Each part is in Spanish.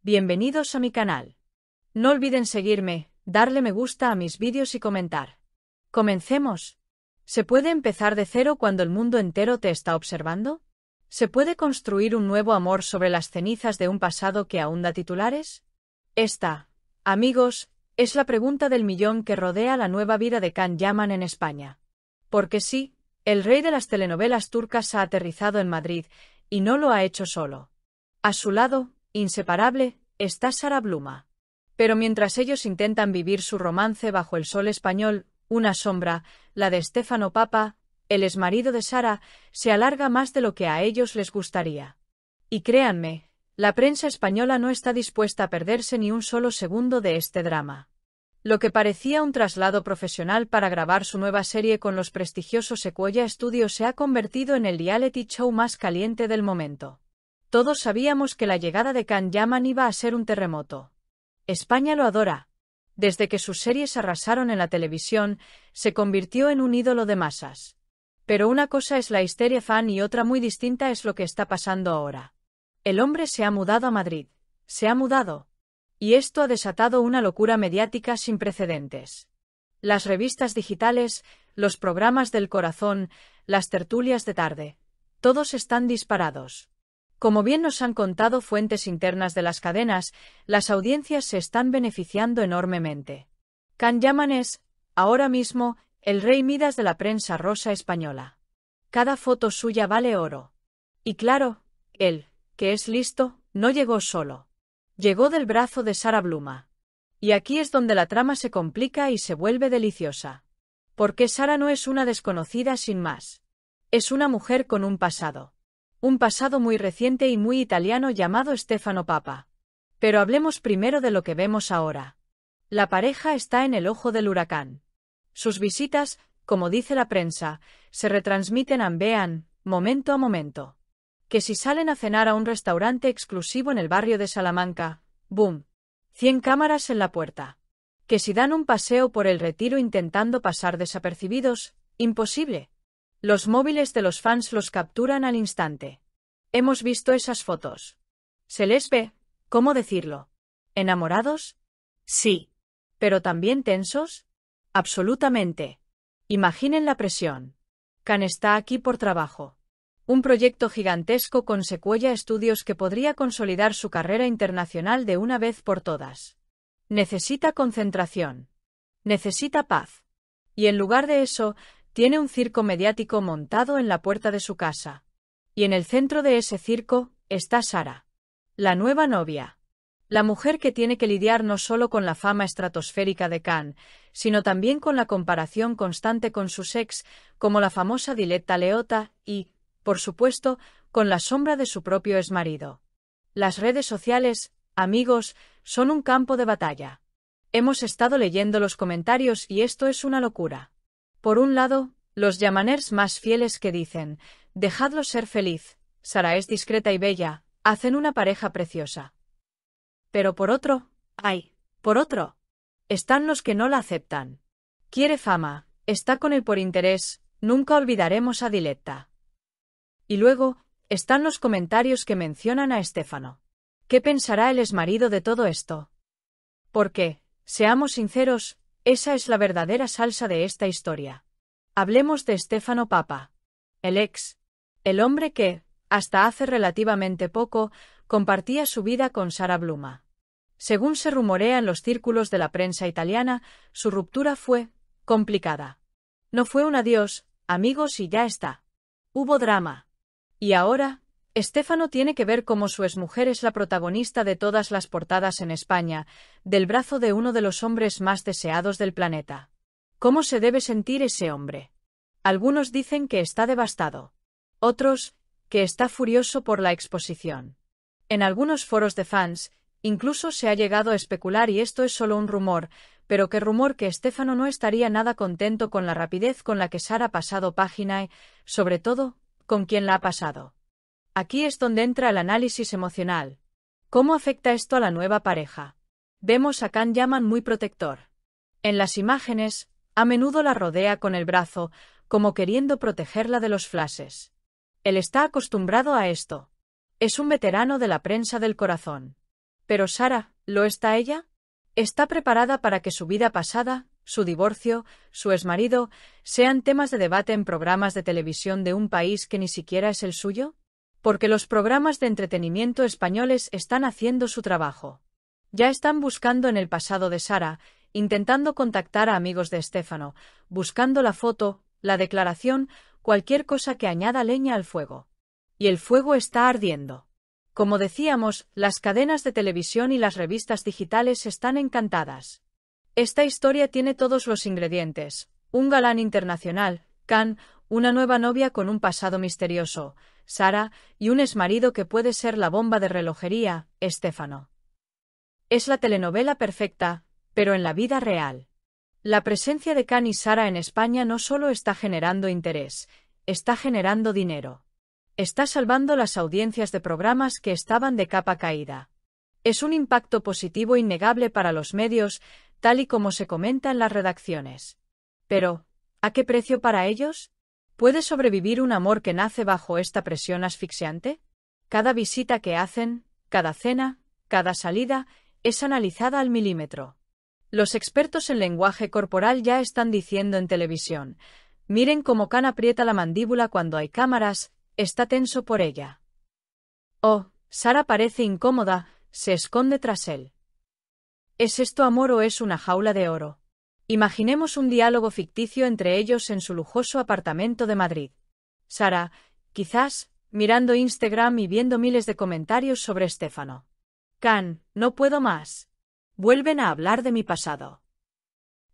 bienvenidos a mi canal. No olviden seguirme, darle me gusta a mis vídeos y comentar. Comencemos. ¿Se puede empezar de cero cuando el mundo entero te está observando? ¿Se puede construir un nuevo amor sobre las cenizas de un pasado que aún da titulares? Esta, amigos, es la pregunta del millón que rodea la nueva vida de Can Yaman en España. Porque sí, el rey de las telenovelas turcas ha aterrizado en Madrid, y no lo ha hecho solo. A su lado, inseparable, está Sara Bluma. Pero mientras ellos intentan vivir su romance bajo el sol español, una sombra, la de Stefano Papa, el exmarido de Sara, se alarga más de lo que a ellos les gustaría. Y créanme, la prensa española no está dispuesta a perderse ni un solo segundo de este drama. Lo que parecía un traslado profesional para grabar su nueva serie con los prestigiosos Sequoia Studios se ha convertido en el reality show más caliente del momento. Todos sabíamos que la llegada de Can Yaman iba a ser un terremoto. España lo adora. Desde que sus series arrasaron en la televisión, se convirtió en un ídolo de masas. Pero una cosa es la histeria fan y otra muy distinta es lo que está pasando ahora. El hombre se ha mudado a Madrid. Se ha mudado. Y esto ha desatado una locura mediática sin precedentes. Las revistas digitales, los programas del corazón, las tertulias de tarde. Todos están disparados. Como bien nos han contado fuentes internas de las cadenas, las audiencias se están beneficiando enormemente. Can Yaman es, ahora mismo, el rey Midas de la prensa rosa española. Cada foto suya vale oro. Y claro, él, que es listo, no llegó solo. Llegó del brazo de Sara Bluma. Y aquí es donde la trama se complica y se vuelve deliciosa. Porque Sara no es una desconocida sin más. Es una mujer con un pasado. Un pasado muy reciente y muy italiano llamado Stefano Papa. Pero hablemos primero de lo que vemos ahora. La pareja está en el ojo del huracán. Sus visitas, como dice la prensa, se retransmiten vean, momento a momento. Que si salen a cenar a un restaurante exclusivo en el barrio de Salamanca, ¡boom! 100 cámaras en la puerta. Que si dan un paseo por el Retiro intentando pasar desapercibidos, imposible. Los móviles de los fans los capturan al instante. Hemos visto esas fotos. ¿Se les ve? ¿Cómo decirlo? ¿Enamorados? Sí. ¿Pero también tensos? Absolutamente. Imaginen la presión. Can está aquí por trabajo. Un proyecto gigantesco con Sequoia Studios que podría consolidar su carrera internacional de una vez por todas. Necesita concentración. Necesita paz. Y en lugar de eso, tiene un circo mediático montado en la puerta de su casa. Y en el centro de ese circo está Sara. La nueva novia. La mujer que tiene que lidiar no solo con la fama estratosférica de Can, sino también con la comparación constante con sus ex, como la famosa Diletta Leotta, y, por supuesto, con la sombra de su propio exmarido. Las redes sociales, amigos, son un campo de batalla. Hemos estado leyendo los comentarios y esto es una locura. Por un lado, los yamaners más fieles que dicen, dejadlo ser feliz, Sara es discreta y bella, hacen una pareja preciosa. Pero por otro, por otro, están los que no la aceptan. Quiere fama, está con él por interés, nunca olvidaremos a Diletta. Y luego, están los comentarios que mencionan a Stefano. ¿Qué pensará el exmarido de todo esto? Porque, seamos sinceros, esa es la verdadera salsa de esta historia. Hablemos de Stefano Papa. El ex. El hombre que, hasta hace relativamente poco, compartía su vida con Sara Bluma. Según se rumorea en los círculos de la prensa italiana, su ruptura fue complicada. No fue un adiós, amigos y ya está. Hubo drama. Y ahora, Stefano tiene que ver cómo su exmujer es la protagonista de todas las portadas en España, del brazo de uno de los hombres más deseados del planeta. ¿Cómo se debe sentir ese hombre? Algunos dicen que está devastado. Otros, que está furioso por la exposición. En algunos foros de fans, incluso se ha llegado a especular, y esto es solo un rumor, pero qué rumor, que Stefano no estaría nada contento con la rapidez con la que Sara ha pasado página y, sobre todo, con quién la ha pasado. Aquí es donde entra el análisis emocional. ¿Cómo afecta esto a la nueva pareja? Vemos a Can Yaman muy protector. En las imágenes, a menudo la rodea con el brazo, como queriendo protegerla de los flashes. Él está acostumbrado a esto. Es un veterano de la prensa del corazón. Pero Sara, ¿lo está ella? ¿Está preparada para que su vida pasada, su divorcio, su exmarido, sean temas de debate en programas de televisión de un país que ni siquiera es el suyo? Porque los programas de entretenimiento españoles están haciendo su trabajo. Ya están buscando en el pasado de Sara, intentando contactar a amigos de Estéfano, buscando la foto, la declaración, cualquier cosa que añada leña al fuego. Y el fuego está ardiendo. Como decíamos, las cadenas de televisión y las revistas digitales están encantadas. Esta historia tiene todos los ingredientes: un galán internacional, Can, una nueva novia con un pasado misterioso, Sara, y un exmarido que puede ser la bomba de relojería, Estéfano. Es la telenovela perfecta, pero en la vida real. La presencia de Can y Sara en España no solo está generando interés, está generando dinero. Está salvando las audiencias de programas que estaban de capa caída. Es un impacto positivo innegable para los medios, tal y como se comenta en las redacciones. Pero, ¿a qué precio para ellos? ¿Puede sobrevivir un amor que nace bajo esta presión asfixiante? Cada visita que hacen, cada cena, cada salida, es analizada al milímetro. Los expertos en lenguaje corporal ya están diciendo en televisión: miren cómo Can aprieta la mandíbula cuando hay cámaras, está tenso por ella. Oh, Sara parece incómoda, se esconde tras él. ¿Es esto amor o es una jaula de oro? Imaginemos un diálogo ficticio entre ellos en su lujoso apartamento de Madrid. Sara, quizás, mirando Instagram y viendo miles de comentarios sobre Estéfano. Can, no puedo más. Vuelven a hablar de mi pasado.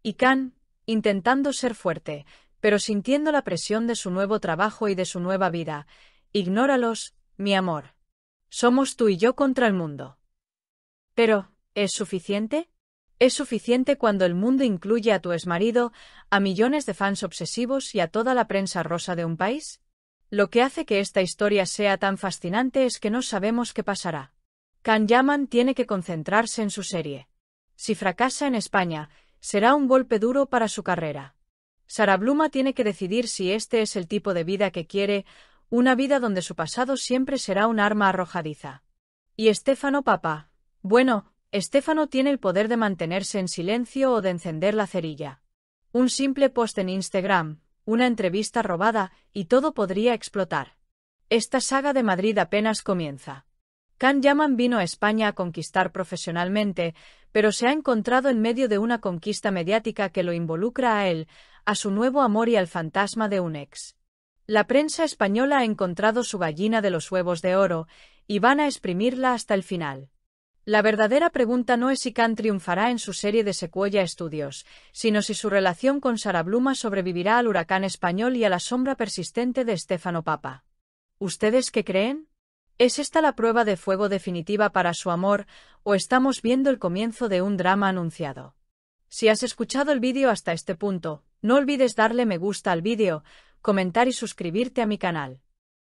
Y Can, intentando ser fuerte, pero sintiendo la presión de su nuevo trabajo y de su nueva vida: ignóralos, mi amor. Somos tú y yo contra el mundo. Pero, ¿es suficiente? ¿Es suficiente cuando el mundo incluye a tu exmarido, a millones de fans obsesivos y a toda la prensa rosa de un país? Lo que hace que esta historia sea tan fascinante es que no sabemos qué pasará. Can Yaman tiene que concentrarse en su serie. Si fracasa en España, será un golpe duro para su carrera. Sara Bluma tiene que decidir si este es el tipo de vida que quiere, una vida donde su pasado siempre será un arma arrojadiza. Y Estéfano Papa. Bueno, Estéfano tiene el poder de mantenerse en silencio o de encender la cerilla. Un simple post en Instagram, una entrevista robada, y todo podría explotar. Esta saga de Madrid apenas comienza. Can Yaman vino a España a conquistar profesionalmente, pero se ha encontrado en medio de una conquista mediática que lo involucra a él, a su nuevo amor y al fantasma de un ex. La prensa española ha encontrado su gallina de los huevos de oro, y van a exprimirla hasta el final. La verdadera pregunta no es si Can triunfará en su serie de Sequoia Studios, sino si su relación con Sara Bluma sobrevivirá al huracán español y a la sombra persistente de Estéfano Papa. ¿Ustedes qué creen? ¿Es esta la prueba de fuego definitiva para su amor, o estamos viendo el comienzo de un drama anunciado? Si has escuchado el vídeo hasta este punto, no olvides darle me gusta al vídeo, comentar y suscribirte a mi canal.